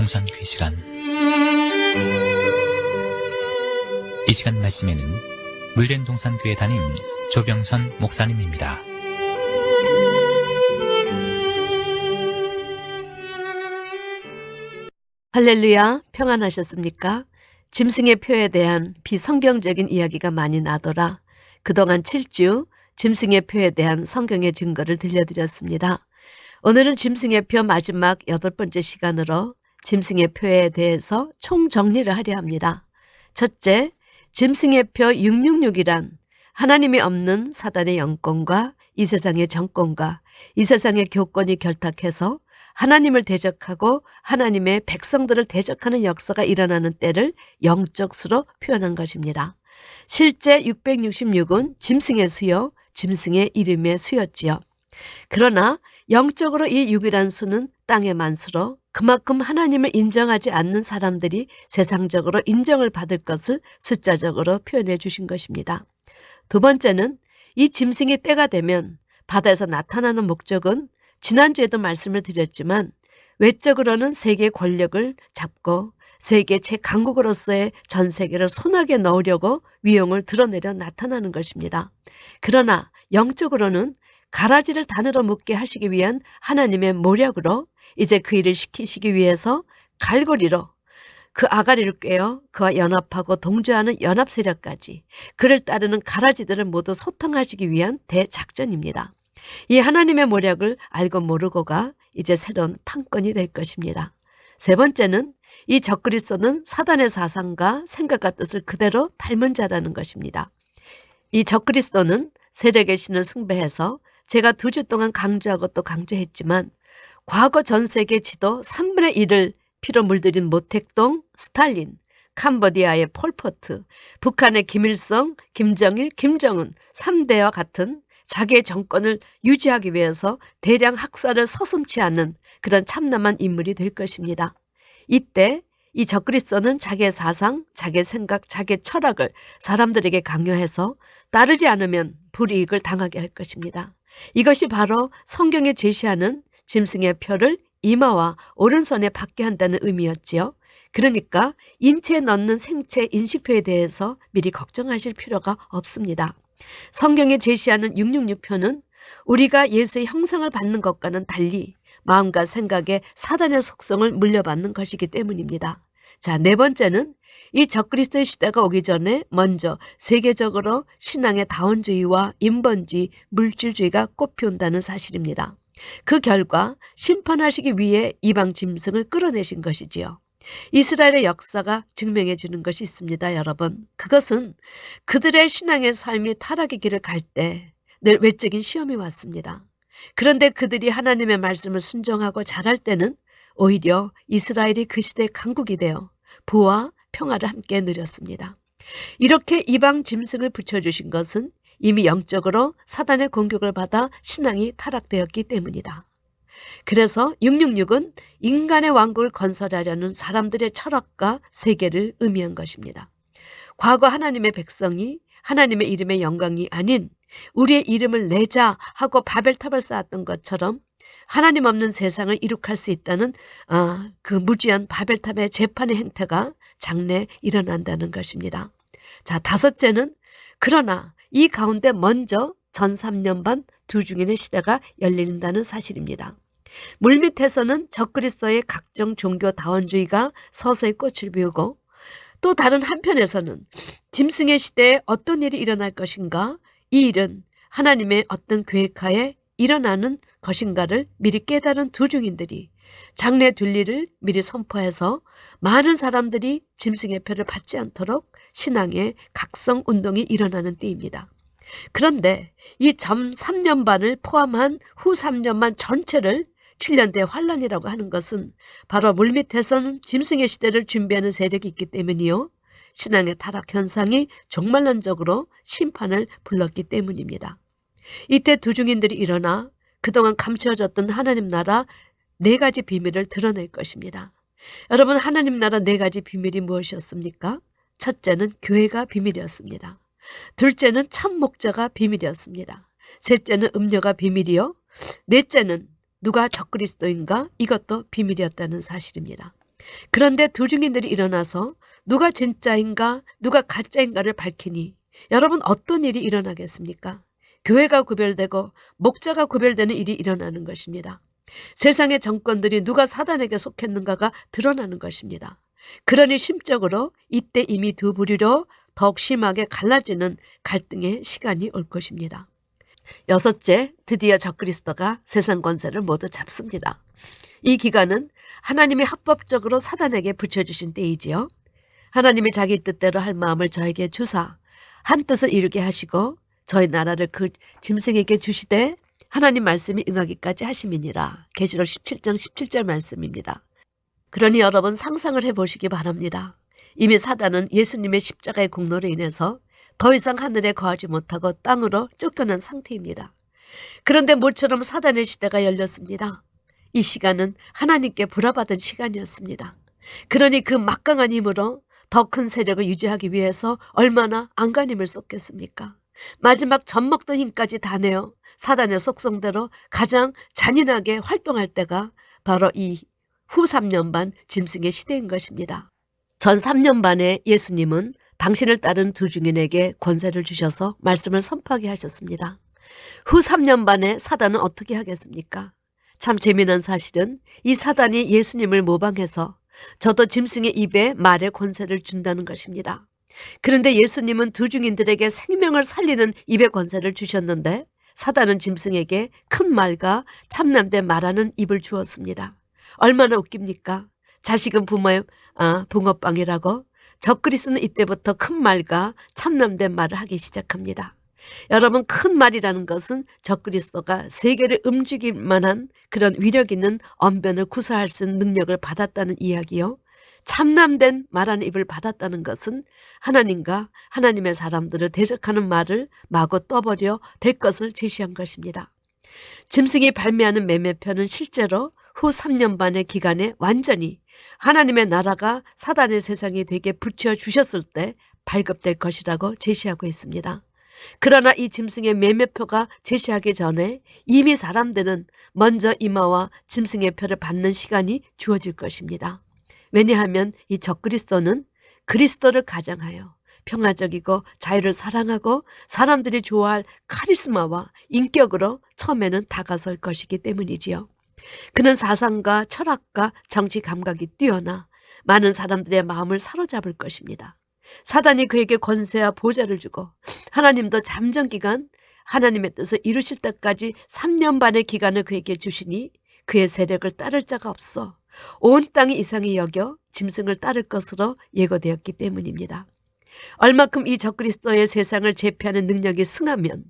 동산교회 시간. 이 시간 말씀에는 물된 동산교회 담임 조병선 목사님입니다. 할렐루야, 평안하셨습니까? 짐승의 표에 대한 비성경적인 이야기가 많이 나더라. 그동안 7주 짐승의 표에 대한 성경의 증거를 들려드렸습니다. 오늘은 짐승의 표 마지막 8번째 시간으로 짐승의 표에 대해서 총정리를 하려 합니다. 첫째, 짐승의 표 666이란 하나님이 없는 사단의 영권과 이 세상의 정권과 이 세상의 교권이 결탁해서 하나님을 대적하고 하나님의 백성들을 대적하는 역사가 일어나는 때를 영적 수로 표현한 것입니다. 실제 666은 짐승의 수요, 짐승의 이름의 수였지요. 그러나 영적으로 이 6이란 수는 땅의 만수로 그만큼 하나님을 인정하지 않는 사람들이 세상적으로 인정을 받을 것을 숫자적으로 표현해 주신 것입니다. 두 번째는 이 짐승이 때가 되면 바다에서 나타나는 목적은 지난주에도 말씀을 드렸지만 외적으로는 세계의 권력을 잡고 세계 최강국으로서의 전 세계를 손아귀에 넣으려고 위용을 드러내려 나타나는 것입니다. 그러나 영적으로는 가라지를 단으로 묶게 하시기 위한 하나님의 모략으로 이제 그 일을 시키시기 위해서 갈고리로 그 아가리를 꿰어 그와 연합하고 동조하는 연합 세력까지 그를 따르는 가라지들을 모두 소탕하시기 위한 대작전입니다. 이 하나님의 모략을 알고 모르고가 이제 새로운 판권이 될 것입니다. 세 번째는 이 적그리스도는 사단의 사상과 생각과 뜻을 그대로 닮은 자라는 것입니다. 이 적그리스도는 세력의 신을 숭배해서 제가 2주 동안 강조하고 또 강조했지만 과거 전 세계 지도 3분의 1을 피로 물들인 모택동, 스탈린, 캄보디아의 폴포트, 북한의 김일성, 김정일, 김정은 3대와 같은 자기의 정권을 유지하기 위해서 대량 학살을 서슴지 않는 그런 참남한 인물이 될 것입니다. 이때 이 적그리스도는 자기의 사상, 자기의 생각, 자기의 철학을 사람들에게 강요해서 따르지 않으면 불이익을 당하게 할 것입니다. 이것이 바로 성경에 제시하는 짐승의 표를 이마와 오른손에 받게 한다는 의미였지요. 그러니까 인체에 넣는 생체 인식표에 대해서 미리 걱정하실 필요가 없습니다. 성경에 제시하는 666표는 우리가 예수의 형상을 받는 것과는 달리 마음과 생각에 사단의 속성을 물려받는 것이기 때문입니다. 자, 네 번째는 이 적그리스도의 시대가 오기 전에 먼저 세계적으로 신앙의 다원주의와 인본주의, 물질주의가 꽃피운다는 사실입니다. 그 결과 심판하시기 위해 이방 짐승을 끌어내신 것이지요. 이스라엘의 역사가 증명해 주는 것이 있습니다, 여러분. 그것은 그들의 신앙의 삶이 타락의 길을 갈 때 늘 외적인 시험이 왔습니다. 그런데 그들이 하나님의 말씀을 순종하고 잘할 때는 오히려 이스라엘이 그 시대의 강국이 되어 부와 평화를 함께 누렸습니다. 이렇게 이방 짐승을 붙여주신 것은 이미 영적으로 사단의 공격을 받아 신앙이 타락되었기 때문이다. 그래서 666은 인간의 왕국을 건설하려는 사람들의 철학과 세계를 의미한 것입니다. 과거 하나님의 백성이 하나님의 이름의 영광이 아닌 우리의 이름을 내자 하고 바벨탑을 쌓았던 것처럼 하나님 없는 세상을 이룩할 수 있다는 그 무지한 바벨탑의 재판의 행태가 장래 일어난다는 것입니다. 자, 다섯째는 그러나 이 가운데 먼저 전 3년 반 두 중인의 시대가 열린다는 사실입니다. 물밑에서는 적그리스도의 각종 종교 다원주의가 서서히 꽃을 피우고 또 다른 한편에서는 짐승의 시대에 어떤 일이 일어날 것인가, 이 일은 하나님의 어떤 계획하에 일어나는 것인가를 미리 깨달은 두 중인들이 장래 될 일을 미리 선포해서 많은 사람들이 짐승의 표를 받지 않도록 신앙의 각성 운동이 일어나는 때입니다. 그런데 이 전 3년 반을 포함한 후 3년 반 전체를 7년대 환란이라고 하는 것은 바로 물밑에서는 짐승의 시대를 준비하는 세력이 있기 때문이요. 신앙의 타락 현상이 종말론적으로 심판을 불렀기 때문입니다. 이때 두 중인들이 일어나 그동안 감춰졌던 하나님 나라 4가지 비밀을 드러낼 것입니다. 여러분, 하나님 나라 4가지 비밀이 무엇이었습니까? 첫째는 교회가 비밀이었습니다. 둘째는 참 목자가 비밀이었습니다. 셋째는 음료가 비밀이요. 넷째는 누가 적그리스도인가? 이것도 비밀이었다는 사실입니다. 그런데 두 증인들이 일어나서 누가 진짜인가 누가 가짜인가를 밝히니 여러분 어떤 일이 일어나겠습니까? 교회가 구별되고 목자가 구별되는 일이 일어나는 것입니다. 세상의 정권들이 누가 사단에게 속했는가가 드러나는 것입니다. 그러니 심적으로 이때 이미 두 부류로 더욱 심하게 갈라지는 갈등의 시간이 올 것입니다. 여섯째, 드디어 적그리스도가 세상 권세를 모두 잡습니다. 이 기간은 하나님이 합법적으로 사단에게 붙여주신 때이지요. 하나님이 자기 뜻대로 할 마음을 저에게 주사 한 뜻을 이루게 하시고 저희 나라를 그 짐승에게 주시되 하나님 말씀이 응하기까지 하심이니라. 계시록 17장 17절 말씀입니다. 그러니 여러분 상상을 해보시기 바랍니다. 이미 사단은 예수님의 십자가의 공로로 인해서 더 이상 하늘에 거하지 못하고 땅으로 쫓겨난 상태입니다. 그런데 모처럼 사단의 시대가 열렸습니다. 이 시간은 하나님께 불화받은 시간이었습니다. 그러니 그 막강한 힘으로 더 큰 세력을 유지하기 위해서 얼마나 안간힘을 쏟겠습니까? 마지막 젖먹던 힘까지 다 내어 사단의 속성대로 가장 잔인하게 활동할 때가 바로 이 후 3년 반 짐승의 시대인 것입니다. 전 3년 반에 예수님은 당신을 따른 두 증인에게 권세를 주셔서 말씀을 선포하게 하셨습니다. 후 3년 반에 사단은 어떻게 하겠습니까? 참 재미난 사실은 이 사단이 예수님을 모방해서 저도 짐승의 입에 말의 권세를 준다는 것입니다. 그런데 예수님은 두 증인들에게 생명을 살리는 입의 권세를 주셨는데 사단은 짐승에게 큰 말과 참남된 말하는 입을 주었습니다. 얼마나 웃깁니까? 자식은 부모의 붕어빵이라고 적그리스도는 이때부터 큰 말과 참남된 말을 하기 시작합니다. 여러분 큰 말이라는 것은 적그리스도가 세계를 움직일 만한 그런 위력 있는 언변을 구사할 수 있는 능력을 받았다는 이야기요. 참남된 말하는 입을 받았다는 것은 하나님과 하나님의 사람들을 대적하는 말을 마구 떠버려 될 것을 제시한 것입니다. 짐승이 발매하는 매매표는 실제로 후 3년 반의 기간에 완전히 하나님의 나라가 사단의 세상이 되게 붙여주셨을 때 발급될 것이라고 제시하고 있습니다. 그러나 이 짐승의 매매표가 제시하기 전에 이미 사람들은 먼저 이마와 짐승의 표를 받는 시간이 주어질 것입니다. 왜냐하면 이 적그리스도는 그리스도를 가장하여 평화적이고 자유를 사랑하고 사람들이 좋아할 카리스마와 인격으로 처음에는 다가설 것이기 때문이지요. 그는 사상과 철학과 정치 감각이 뛰어나 많은 사람들의 마음을 사로잡을 것입니다. 사단이 그에게 권세와 보좌를 주고 하나님도 잠정기간 하나님의 뜻을 이루실 때까지 3년 반의 기간을 그에게 주시니 그의 세력을 따를 자가 없어 온 땅이 이상히 여겨 짐승을 따를 것으로 예고되었기 때문입니다. 얼마큼 이 적그리스도의 세상을 제패하는 능력이 승하면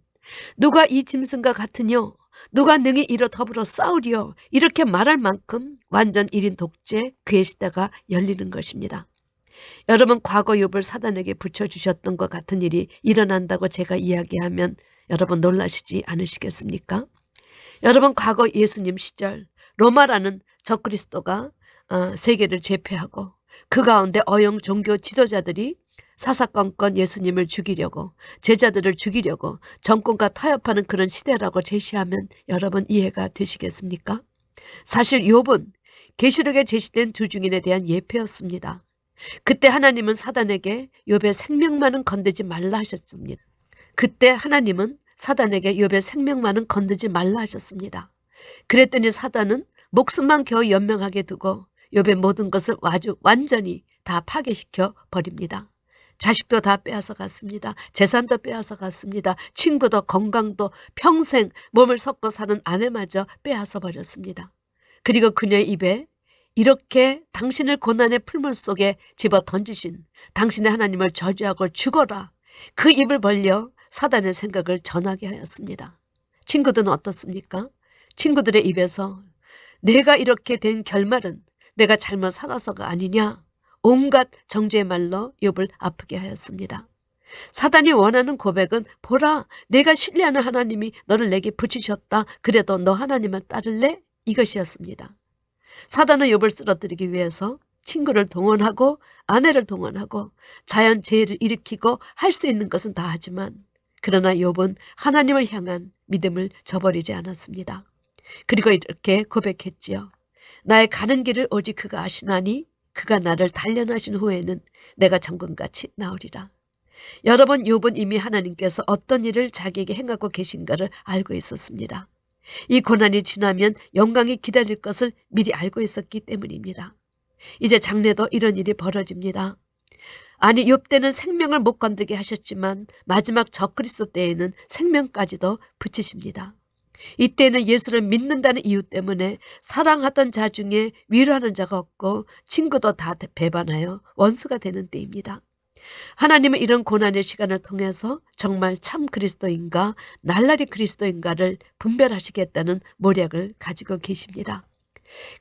누가 이 짐승과 같으뇨? 누가 능히 이로 더불어 싸우리요? 이렇게 말할 만큼 완전 1인 독재 그의 시대가 열리는 것입니다. 여러분 과거 욥을 사단에게 붙여주셨던 것 같은 일이 일어난다고 제가 이야기하면 여러분 놀라시지 않으시겠습니까? 여러분 과거 예수님 시절 로마라는 적그리스도가 세계를 제패하고 그 가운데 어영 종교 지도자들이 사사건건 예수님을 죽이려고 제자들을 죽이려고 정권과 타협하는 그런 시대라고 제시하면 여러분 이해가 되시겠습니까? 사실 욥은 계시록에 제시된 두 증인에 대한 예표였습니다. 그때 하나님은 사단에게 욥의 생명만은 건드지 말라 하셨습니다. 그때 하나님은 사단에게 욥의 생명만은 건드지 말라 하셨습니다. 그랬더니 사단은 목숨만 겨우 연명하게 두고 욥의 모든 것을 아주 완전히 다 파괴시켜 버립니다. 자식도 다 빼앗아 갔습니다. 재산도 빼앗아 갔습니다. 친구도 건강도 평생 몸을 섞어 사는 아내마저 빼앗아 버렸습니다. 그리고 그녀의 입에 이렇게 당신을 고난의 풀물 속에 집어 던지신 당신의 하나님을 저주하고 죽어라. 그 입을 벌려 사단의 생각을 전하게 하였습니다. 친구들은 어떻습니까? 친구들의 입에서 내가 이렇게 된 결말은 내가 잘못 살아서가 아니냐. 온갖 정죄의 말로 욥을 아프게 하였습니다. 사단이 원하는 고백은 보라 내가 신뢰하는 하나님이 너를 내게 붙이셨다. 그래도 너 하나님을 따를래? 이것이었습니다. 사단은 욥을 쓰러뜨리기 위해서 친구를 동원하고 아내를 동원하고 자연재해를 일으키고 할 수 있는 것은 다 하지만 그러나 욥은 하나님을 향한 믿음을 저버리지 않았습니다. 그리고 이렇게 고백했지요. 나의 가는 길을 오직 그가 아시나니 그가 나를 단련하신 후에는 내가 정금같이 나으리라. 여러분, 욥은 이미 하나님께서 어떤 일을 자기에게 행하고 계신가를 알고 있었습니다. 이 고난이 지나면 영광이 기다릴 것을 미리 알고 있었기 때문입니다. 이제 장래도 이런 일이 벌어집니다. 아니, 욥 때는 생명을 못 건드게 하셨지만 마지막 적그리스도 때에는 생명까지도 붙이십니다. 이때는 예수를 믿는다는 이유 때문에 사랑하던 자 중에 위로하는 자가 없고 친구도 다 배반하여 원수가 되는 때입니다. 하나님은 이런 고난의 시간을 통해서 정말 참 그리스도인가 날라리 그리스도인가를 분별하시겠다는 모략을 가지고 계십니다.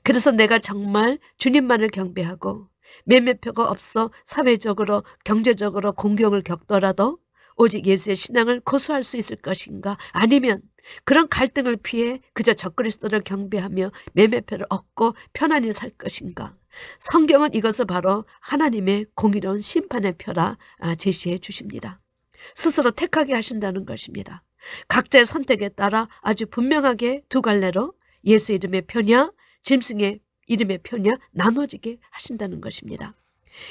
그래서 내가 정말 주님만을 경배하고 몇몇표가 없어 사회적으로 경제적으로 공경을 겪더라도 오직 예수의 신앙을 고수할 수 있을 것인가, 아니면 그런 갈등을 피해 그저 적그리스도를 경배하며 몇몇표를 얻고 편안히 살 것인가. 성경은 이것을 바로 하나님의 공의로운 심판의 표라 제시해 주십니다. 스스로 택하게 하신다는 것입니다. 각자의 선택에 따라 아주 분명하게 두 갈래로 예수 이름의 표냐 짐승의 이름의 표냐 나눠지게 하신다는 것입니다.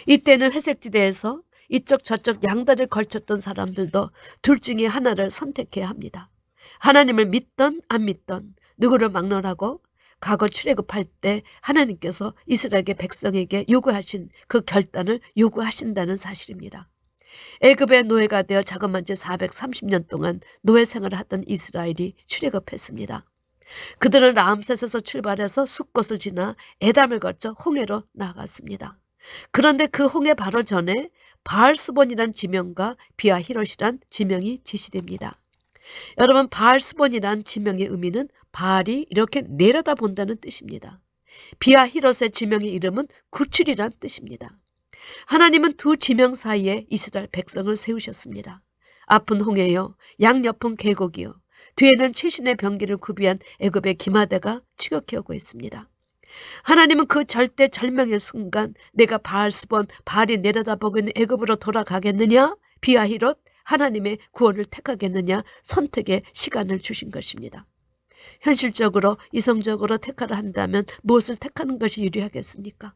이때는 회색지대에서 이쪽 저쪽 양다리를 걸쳤던 사람들도 둘 중에 하나를 선택해야 합니다. 하나님을 믿던 안 믿던, 누구를 막론하고 과거 출애굽할 때 하나님께서 이스라엘의 백성에게 요구하신 그 결단을 요구하신다는 사실입니다. 애굽의 노예가 되어 자그만 지 430년 동안 노예 생활을 하던 이스라엘이 출애굽했습니다. 그들은 라암셋에서 출발해서 숫곳을 지나 에담을 거쳐 홍해로 나아갔습니다. 그런데 그 홍해 바로 전에 바알스본이란 지명과 비아히롯이란 지명이 제시됩니다. 여러분, 바알스본이란 지명의 의미는 바알이 이렇게 내려다본다는 뜻입니다. 비아히롯의 지명의 이름은 구출이란 뜻입니다. 하나님은 두 지명 사이에 이스라엘 백성을 세우셨습니다. 앞은 홍해요, 양옆은 계곡이요, 뒤에는 최신의 병기를 구비한 애굽의 기마대가 추격해오고 있습니다. 하나님은 그 절대 절명의 순간 내가 바알스본, 바알이 내려다보고 있는 애굽으로 돌아가겠느냐, 비아히롯 하나님의 구원을 택하겠느냐 선택의 시간을 주신 것입니다. 현실적으로 이성적으로 택하라 한다면 무엇을 택하는 것이 유리하겠습니까?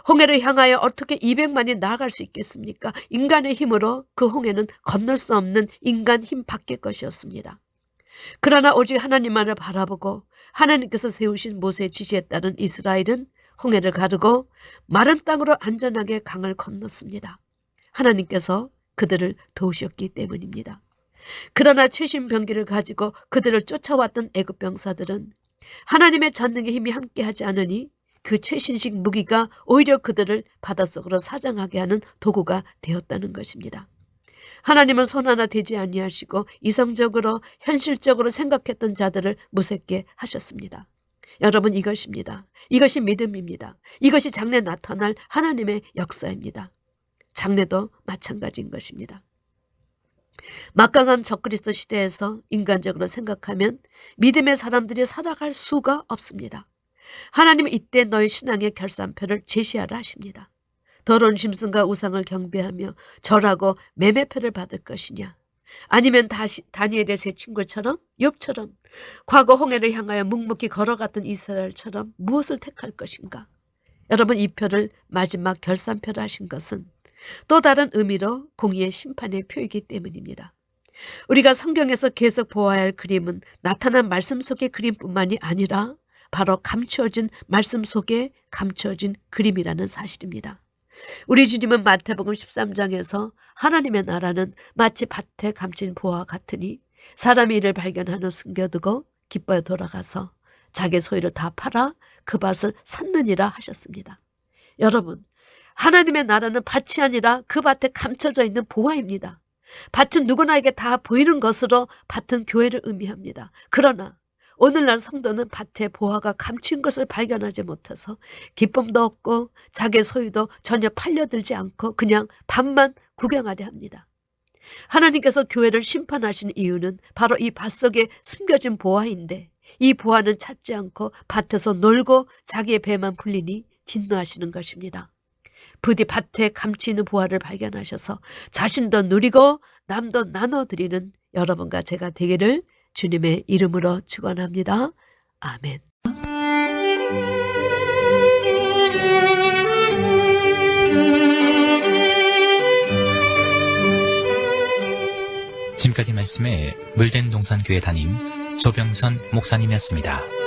홍해를 향하여 어떻게 200만이 나아갈 수 있겠습니까? 인간의 힘으로 그 홍해는 건널 수 없는 인간 힘 밖의 것이었습니다. 그러나 오직 하나님만을 바라보고 하나님께서 세우신 모세의 지시에 따른 이스라엘은 홍해를 가르고 마른 땅으로 안전하게 강을 건넜습니다. 하나님께서 그들을 도우셨기 때문입니다. 그러나 최신 병기를 가지고 그들을 쫓아왔던 애굽 병사들은 하나님의 전능의 힘이 함께하지 않으니 그 최신식 무기가 오히려 그들을 바닷속으로 사장하게 하는 도구가 되었다는 것입니다. 하나님은 손 하나 대지 아니하시고 이성적으로 현실적으로 생각했던 자들을 무섭게 하셨습니다. 여러분, 이것입니다. 이것이 믿음입니다. 이것이 장래 나타날 하나님의 역사입니다. 장래도 마찬가지인 것입니다. 막강한 적그리스도 시대에서 인간적으로 생각하면 믿음의 사람들이 살아갈 수가 없습니다. 하나님은 이때 너희 신앙의 결산표를 제시하라 하십니다. 더러운 짐승과 우상을 경배하며 절하고 매매표를 받을 것이냐, 아니면 다시 다니엘의 세 친구처럼 욥처럼 과거 홍해를 향하여 묵묵히 걸어갔던 이스라엘처럼 무엇을 택할 것인가. 여러분, 이 표를 마지막 결산표를 하신 것은 또 다른 의미로 공의의 심판의 표이기 때문입니다. 우리가 성경에서 계속 보아야 할 그림은 나타난 말씀 속의 그림뿐만이 아니라 바로 감추어진 말씀 속에 감추어진 그림이라는 사실입니다. 우리 주님은 마태복음 13장에서 하나님의 나라는 마치 밭에 감춘 보화와 같으니 사람이 이를 발견하는 숨겨두고 기뻐해 돌아가서 자기 소유를 다 팔아 그 밭을 샀느니라 하셨습니다. 여러분, 하나님의 나라는 밭이 아니라 그 밭에 감춰져 있는 보화입니다. 밭은 누구나에게 다 보이는 것으로 밭은 교회를 의미합니다. 그러나 오늘날 성도는 밭에 보화가 감춘 것을 발견하지 못해서 기쁨도 없고 자기 소유도 전혀 팔려들지 않고 그냥 밭만 구경하려 합니다. 하나님께서 교회를 심판하신 이유는 바로 이 밭 속에 숨겨진 보화인데 이 보화는 찾지 않고 밭에서 놀고 자기의 배만 불리니 진노하시는 것입니다. 부디 밭에 감추는 보화를 발견하셔서 자신도 누리고 남도 나눠드리는 여러분과 제가 되기를 주님의 이름으로 축원합니다. 아멘. 지금까지 말씀에 물된 동산교회 담임 조병선 목사님이었습니다.